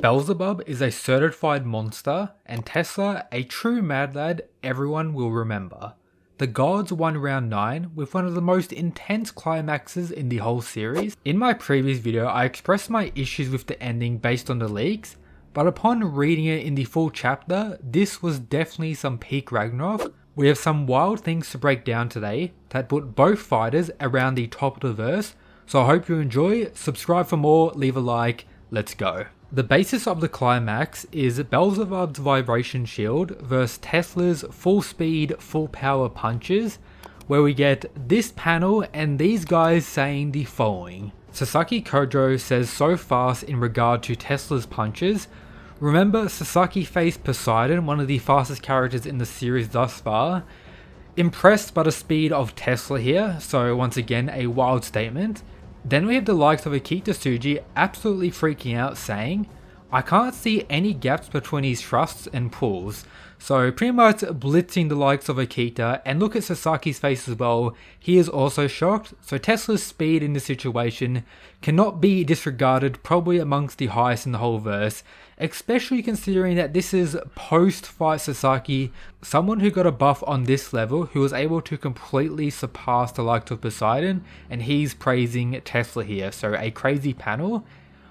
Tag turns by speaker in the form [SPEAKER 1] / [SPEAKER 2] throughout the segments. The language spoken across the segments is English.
[SPEAKER 1] Beelzebub is a certified monster, and Tesla a true mad lad everyone will remember. The gods won round 9 with one of the most intense climaxes in the whole series. In my previous video I expressed my issues with the ending based on the leaks, but upon reading it in the full chapter, this was definitely some peak Ragnarok. We have some wild things to break down today that put both fighters around the top of the verse, so I hope you enjoy, subscribe for more, leave a like, let's go. The basis of the climax is Beelzebub's vibration shield versus Tesla's full speed, full power punches, where we get this panel and these guys saying the following. Sasaki Kojo says so fast in regard to Tesla's punches. Remember, Sasaki faced Poseidon, one of the fastest characters in the series thus far. Impressed by the speed of Tesla here, so once again a wild statement. Then we have the likes of Akita Tsuji absolutely freaking out saying, I can't see any gaps between his thrusts and pulls. So pretty much blitzing the likes of Akita, and look at Sasaki's face as well, he is also shocked. So Tesla's speed in this situation cannot be disregarded, probably amongst the highest in the whole verse, especially considering that this is post-fight Sasaki, someone who got a buff on this level who was able to completely surpass the likes of Poseidon, and he's praising Tesla here, so a crazy panel.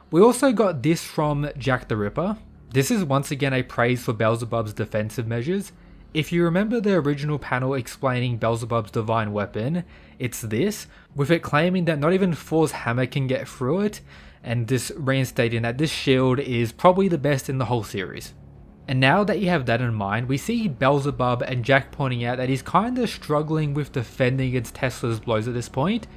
[SPEAKER 1] We also got this from Jack the Ripper. This is once again a praise for Beelzebub's defensive measures. If you remember the original panel explaining Beelzebub's divine weapon, it's this, with it claiming that not even Thor's hammer can get through it, and this reinstating that this shield is probably the best in the whole series. And now that you have that in mind, we see Beelzebub and Jack pointing out that he's kinda struggling with defending against Tesla's blows at this point.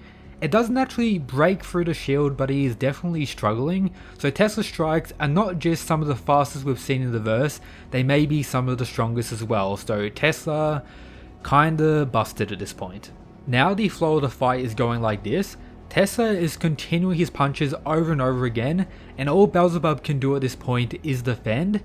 [SPEAKER 1] It doesn't actually break through the shield, but he is definitely struggling. So Tesla's strikes are not just some of the fastest we've seen in the verse, they may be some of the strongest as well. So Tesla kinda busted at this point. Now the flow of the fight is going like this. Tesla is continuing his punches over and over again, and all Beelzebub can do at this point is defend.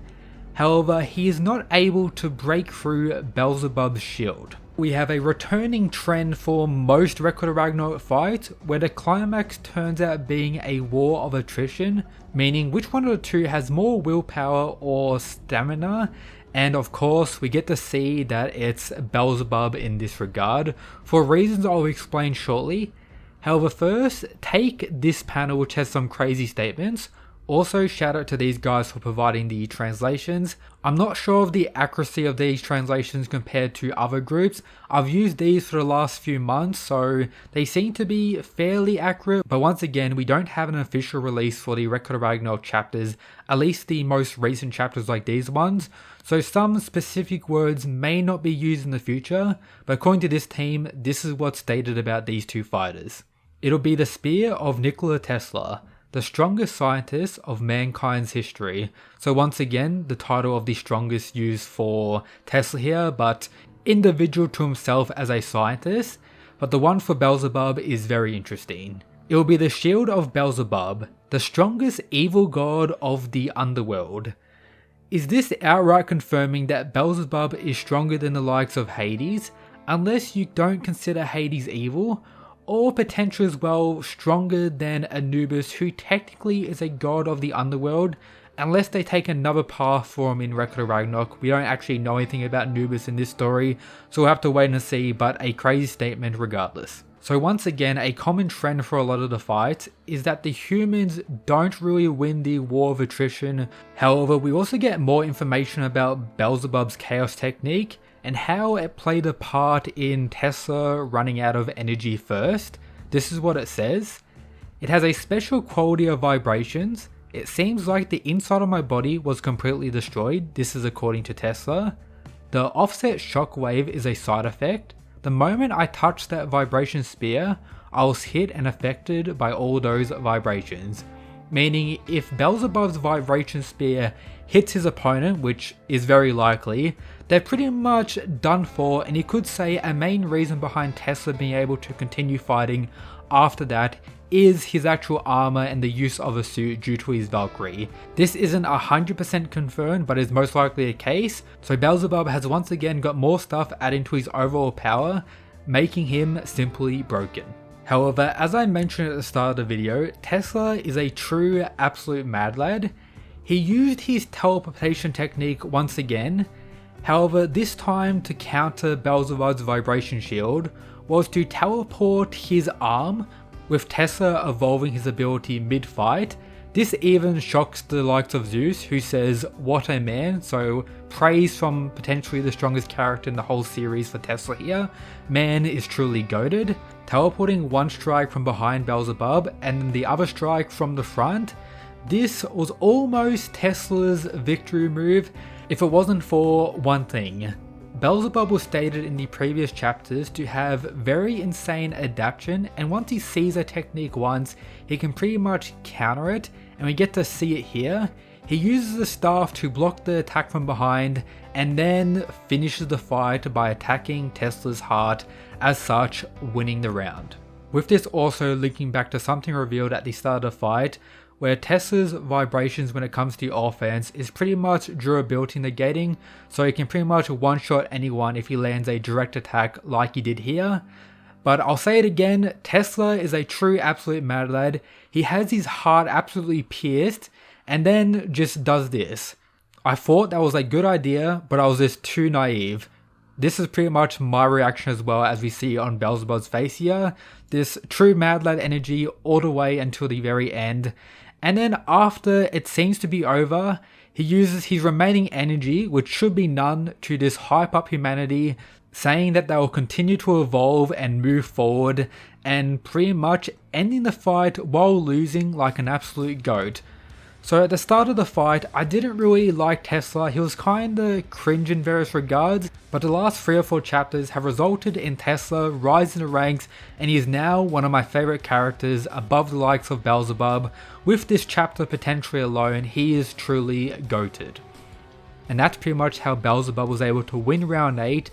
[SPEAKER 1] However, he is not able to break through Beelzebub's shield. We have a returning trend for most Record of Ragnarok fights, where the climax turns out being a war of attrition, meaning which one of the two has more willpower or stamina, and of course we get to see that it's Beelzebub in this regard, for reasons I'll explain shortly. However, first, take this panel which has some crazy statements. Also, shout out to these guys for providing the translations. I'm not sure of the accuracy of these translations compared to other groups. I've used these for the last few months, so they seem to be fairly accurate. But once again, we don't have an official release for the Record of Ragnarok chapters, at least the most recent chapters like these ones. So some specific words may not be used in the future, but according to this team, this is what's stated about these two fighters. It'll be the spear of Nikola Tesla, the strongest scientist of mankind's history. So once again, the title of the strongest used for Tesla here, but individual to himself as a scientist. But the one for Beelzebub is very interesting. It will be the shield of Beelzebub, the strongest evil god of the underworld. Is this outright confirming that Beelzebub is stronger than the likes of Hades, unless you don't consider Hades evil? Or potentially as well stronger than Anubis, who technically is a god of the underworld, unless they take another path for him in Record of Ragnarok. We don't actually know anything about Anubis in this story, so we'll have to wait and see, but a crazy statement regardless. So once again, a common trend for a lot of the fights is that the humans don't really win the war of attrition. However, we also get more information about Beelzebub's chaos technique, and how it played a part in Tesla running out of energy first. This is what it says. It has a special quality of vibrations. It seems like the inside of my body was completely destroyed. This is according to Tesla. The offset shockwave is a side effect. The moment I touched that vibration spear, I was hit and affected by all those vibrations. Meaning, if Beelzebub's vibration spear hits his opponent, which is very likely, they're pretty much done for, and you could say a main reason behind Tesla being able to continue fighting after that is his actual armor and the use of a suit due to his Valkyrie. This isn't 100% confirmed, but is most likely a case, so Beelzebub has once again got more stuff adding to his overall power, making him simply broken. However, as I mentioned at the start of the video, Tesla is a true absolute mad lad. He used his teleportation technique once again, however this time to counter Beelzebub's vibration shield was to teleport his arm, with Tesla evolving his ability mid-fight. This even shocks the likes of Zeus, who says, "What a man," so praise from potentially the strongest character in the whole series for Tesla here. Man is truly goated. Teleporting one strike from behind Beelzebub and then the other strike from the front. This was almost Tesla's victory move if it wasn't for one thing. Beelzebub was stated in the previous chapters to have very insane adaptation, and once he sees a technique once, he can pretty much counter it, and we get to see it here. He uses the staff to block the attack from behind, and then finishes the fight by attacking Tesla's heart, as such winning the round. With this also linking back to something revealed at the start of the fight, where Tesla's vibrations when it comes to offense is pretty much durability negating, so he can pretty much one-shot anyone if he lands a direct attack like he did here. But I'll say it again, Tesla is a true absolute mad lad. He has his heart absolutely pierced and then just does this. I thought that was a good idea, but I was just too naive. This is pretty much my reaction as well, as we see on Beelzebub's face here. This true mad lad energy all the way until the very end. And then after it seems to be over, he uses his remaining energy, which should be none, to just hype up humanity, saying that they will continue to evolve and move forward, and pretty much ending the fight while losing like an absolute goat. So at the start of the fight, I didn't really like Tesla. He was kinda cringe in various regards, but the last 3 or 4 chapters have resulted in Tesla rising the ranks, and he is now one of my favorite characters above the likes of Beelzebub. With this chapter potentially alone, he is truly goated. And that's pretty much how Beelzebub was able to win round 8,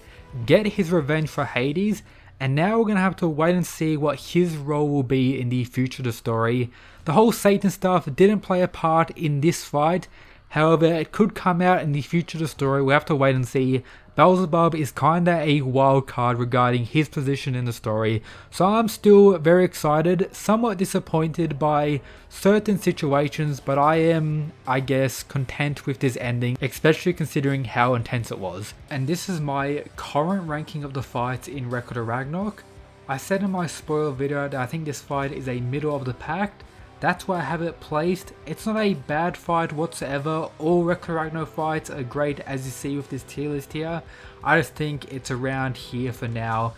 [SPEAKER 1] get his revenge for Hades, and now we're going to have to wait and see what his role will be in the future of the story. The whole Satan stuff didn't play a part in this fight, however it could come out in the future of the story. We'll have to wait and see. Beelzebub is kinda a wild card regarding his position in the story, so I'm still very excited, somewhat disappointed by certain situations, but I am, I guess, content with this ending, especially considering how intense it was. And this is my current ranking of the fights in Record of Ragnarok. I said in my spoiler video that I think this fight is a middle of the pack. That's where I have it placed. It's not a bad fight whatsoever. All Record of Ragnarok fights are great, as you see with this tier list here. I just think it's around here for now.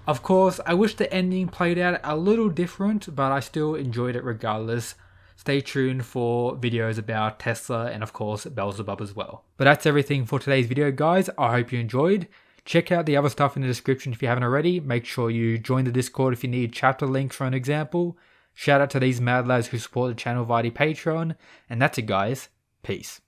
[SPEAKER 1] Of course, I wish the ending played out a little different, but I still enjoyed it regardless. Stay tuned for videos about Tesla and of course Beelzebub as well. But that's everything for today's video, guys. I hope you enjoyed. Check out the other stuff in the description if you haven't already. Make sure you join the Discord if you need chapter links for an example. Shout out to these mad lads who support the channel via the Patreon. And that's it, guys. Peace.